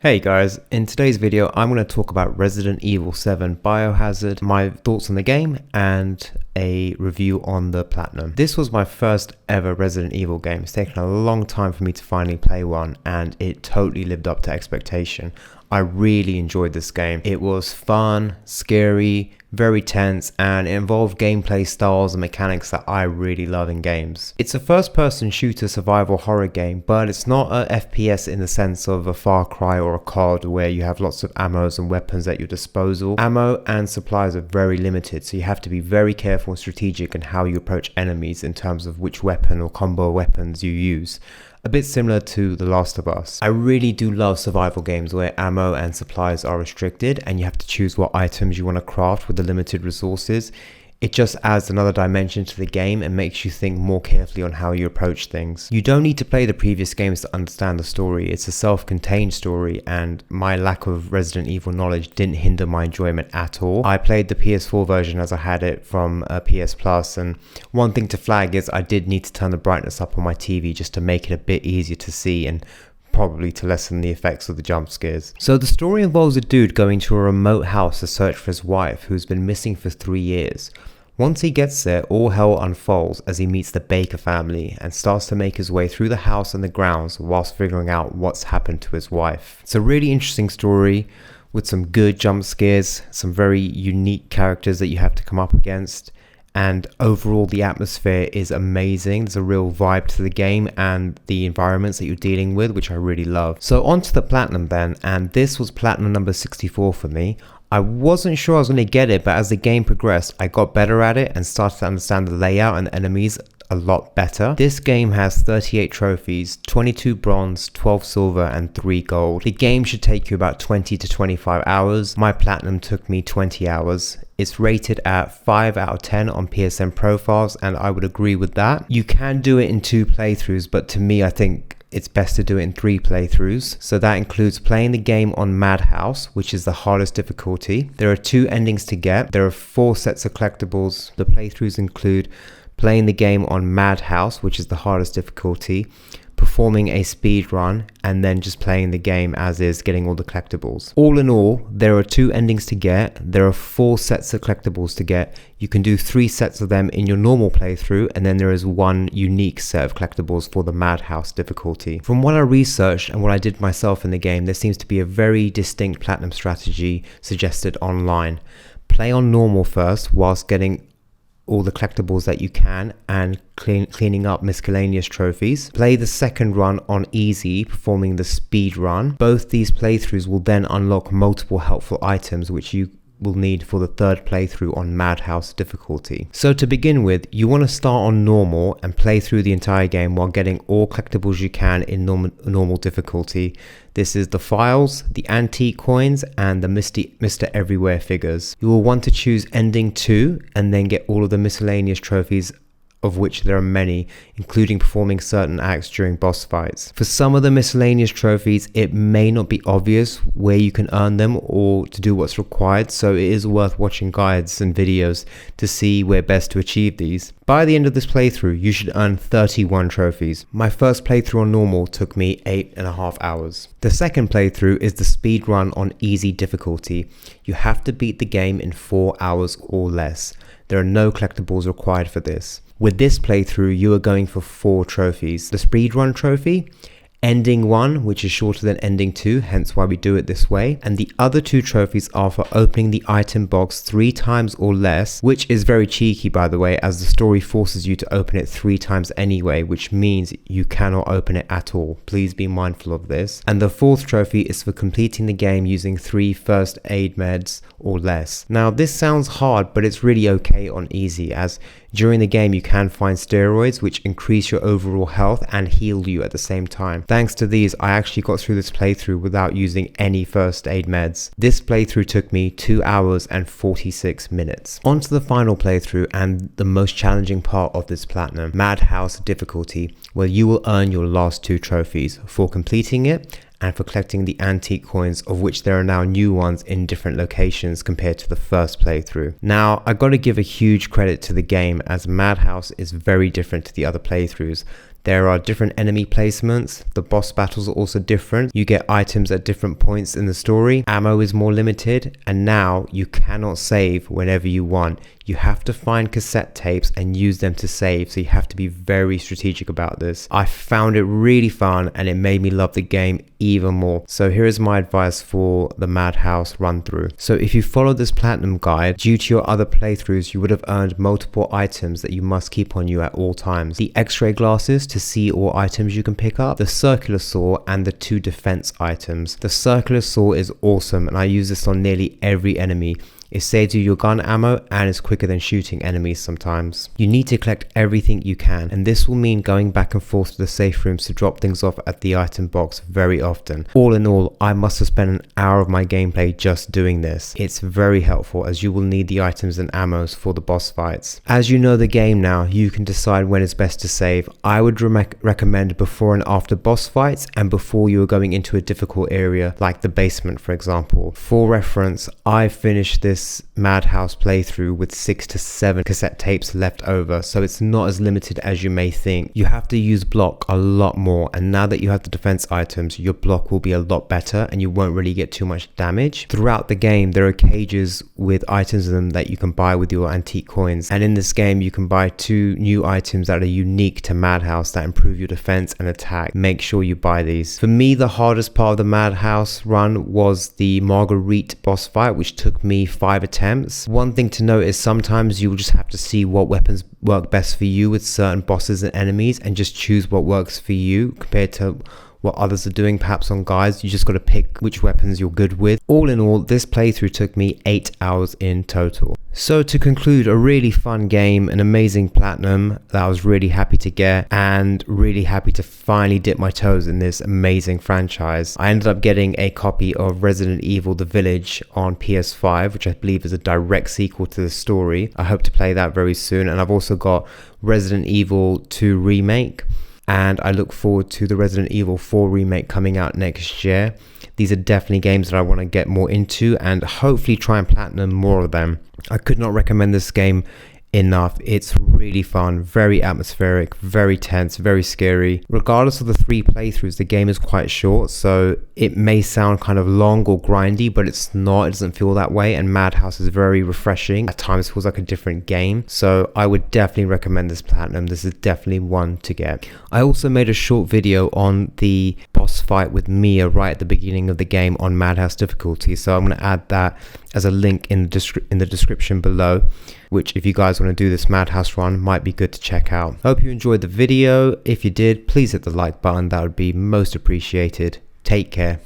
Hey guys, in today's video I'm going to talk about Resident Evil 7 Biohazard, my thoughts on the game, and a review on the platinum. This was my first ever Resident Evil game. It's taken a long time for me to finally play one, and it totally lived up to expectation. I really enjoyed this game. It was fun, scary, very tense, and it involved gameplay styles and mechanics that I really love in games. It's a first-person shooter survival horror game, but it's not a FPS in the sense of a Far Cry or a COD where you have lots of ammos and weapons at your disposal. Ammo and supplies are very limited, so you have to be very careful and strategic in how you approach enemies in terms of which weapon or combo weapons you use. A bit similar to The Last of Us. I really do love survival games where ammo and supplies are restricted and you have to choose what items you want to craft with the limited resources. It just adds another dimension to the game and makes you think more carefully on how you approach things. You don't need to play the previous games to understand the story. It's a self-contained story, and my lack of Resident Evil knowledge didn't hinder my enjoyment at all. I played the PS4 version as I had it from PS Plus, and one thing to flag is I did need to turn the brightness up on my TV just to make it a bit easier to see and probably to lessen the effects of the jump scares. So the story involves a dude going to a remote house to search for his wife who's been missing for 3 years. Once he gets there, all hell unfolds as he meets the Baker family and starts to make his way through the house and the grounds whilst figuring out what's happened to his wife. It's a really interesting story with some good jump scares, some very unique characters that you have to come up against, and overall the atmosphere is amazing. There's a real vibe to the game and the environments that you're dealing with, which I really love. So on to the platinum then, and this was platinum number 64 for me. I wasn't sure I was going to get it, but as the game progressed, I got better at it and started to understand the layout and the enemies a lot better. This game has 38 trophies, 22 bronze, 12 silver, and 3 gold. The game should take you about 20 to 25 hours. My platinum took me 20 hours. It's rated at 5 out of 10 on PSN profiles, and I would agree with that. You can do it in 2 playthroughs, but to me, I think it's best to do it in 3 playthroughs. So that includes playing the game on Madhouse, which is the hardest difficulty. There are 2 endings to get. There are 4 sets of collectibles. The playthroughs include playing the game on Madhouse, which is the hardest difficulty, performing a speed run, and then just playing the game as is, getting all the collectibles. All in all, there are 2 endings to get. There are 4 sets of collectibles to get. You can do 3 sets of them in your normal playthrough, and then there is 1 unique set of collectibles for the Madhouse difficulty. From what I researched and what I did myself in the game, there seems to be a very distinct platinum strategy suggested online. Play on normal first whilst getting all the collectibles that you can and cleaning up miscellaneous trophies. Play the second run on easy, performing the speed run. Both these playthroughs will then unlock multiple helpful items which you will need for the 3rd playthrough on Madhouse difficulty. So to begin with, you want to start on normal and play through the entire game while getting all collectibles you can in normal difficulty. This is the files, the antique coins, and the Mr. Everywhere figures. You will want to choose ending 2 and then get all of the miscellaneous trophies, of which there are many, including performing certain acts during boss fights. For some of the miscellaneous trophies, it may not be obvious where you can earn them or to do what's required, so it is worth watching guides and videos to see where best to achieve these. By the end of this playthrough, you should earn 31 trophies. My first playthrough on normal took me 8.5 hours. The second playthrough is the speed run on easy difficulty. You have to beat the game in 4 hours or less. There are no collectibles required for this. With this playthrough, you are going for 4 trophies. The speedrun trophy, ending 1, which is shorter than ending 2, hence why we do it this way. And the other 2 trophies are for opening the item box 3 times or less, which is very cheeky by the way, as the story forces you to open it 3 times anyway, which means you cannot open it at all. Please be mindful of this. And the 4th trophy is for completing the game using 3 first aid meds or less. Now this sounds hard, but it's really okay on easy, as during the game you can find steroids which increase your overall health and heal you at the same time. Thanks to these, I actually got through this playthrough without using any first aid meds. This playthrough took me 2 hours and 46 minutes. On to the final playthrough and the most challenging part of this platinum, Madhouse difficulty, where you will earn your last 2 trophies for completing it and for collecting the antique coins, of which there are now new ones in different locations compared to the first playthrough. Now, I got to give a huge credit to the game, as Madhouse is very different to the other playthroughs. There are different enemy placements. The boss battles are also different. You get items at different points in the story. Ammo is more limited, and now you cannot save whenever you want. You have to find cassette tapes and use them to save, so you have to be very strategic about this. I found it really fun and it made me love the game even more. So here is my advice for the Madhouse run through. So if you follow this platinum guide, due to your other playthroughs, you would have earned multiple items that you must keep on you at all times. The X-ray glasses to see all items you can pick up, the circular saw, and the 2 defense items. The circular saw is awesome and I use this on nearly every enemy. It saves you your gun ammo and is quicker than shooting enemies sometimes. You need to collect everything you can, and this will mean going back and forth to the safe rooms to drop things off at the item box very often. All in all, I must have spent an hour of my gameplay just doing this. It's very helpful as you will need the items and ammos for the boss fights. As you know the game now, you can decide when it's best to save. I would recommend before and after boss fights and before you are going into a difficult area like the basement, for example. For reference, I finished this Madhouse playthrough with 6 to 7 cassette tapes left over, so it's not as limited as you may think. You have to use block a lot more, and now that you have the defense items, your block will be a lot better and you won't really get too much damage. Throughout the game, there are cages with items in them that you can buy with your antique coins, and in this game you can buy 2 new items that are unique to Madhouse that improve your defense and attack. Make sure you buy these. For me, the hardest part of the Madhouse run was the Marguerite boss fight, which took me 5 attempts. One thing to note is sometimes you will just have to see what weapons work best for you with certain bosses and enemies and just choose what works for you compared to what others are doing perhaps on guides. You just got to pick which weapons you're good with. All in all, this playthrough took me 8 hours in total. So to conclude, a really fun game, an amazing platinum that I was really happy to get, and really happy to finally dip my toes in this amazing franchise. I ended up getting a copy of Resident Evil The Village on PS5, which I believe is a direct sequel to the story. I hope to play that very soon, and I've also got Resident Evil 2 Remake, and I look forward to the Resident Evil 4 remake coming out next year. These are definitely games that I want to get more into and hopefully try and platinum more of them. I could not recommend this game enough. It's really fun, very atmospheric, very tense, very scary. Regardless of the 3 playthroughs, the game is quite short, so it may sound kind of long or grindy, but it's not. It doesn't feel that way, and Madhouse is very refreshing. At times it feels like a different game, so I would definitely recommend this platinum. This is definitely one to get. I also made a short video on the boss fight with Mia right at the beginning of the game on Madhouse difficulty, so I'm going to add that as a link in the description below, which if you guys want to do this Madhouse run might be good to check out. Hope you enjoyed the video. If you did, please hit the like button. That would be most appreciated. Take care.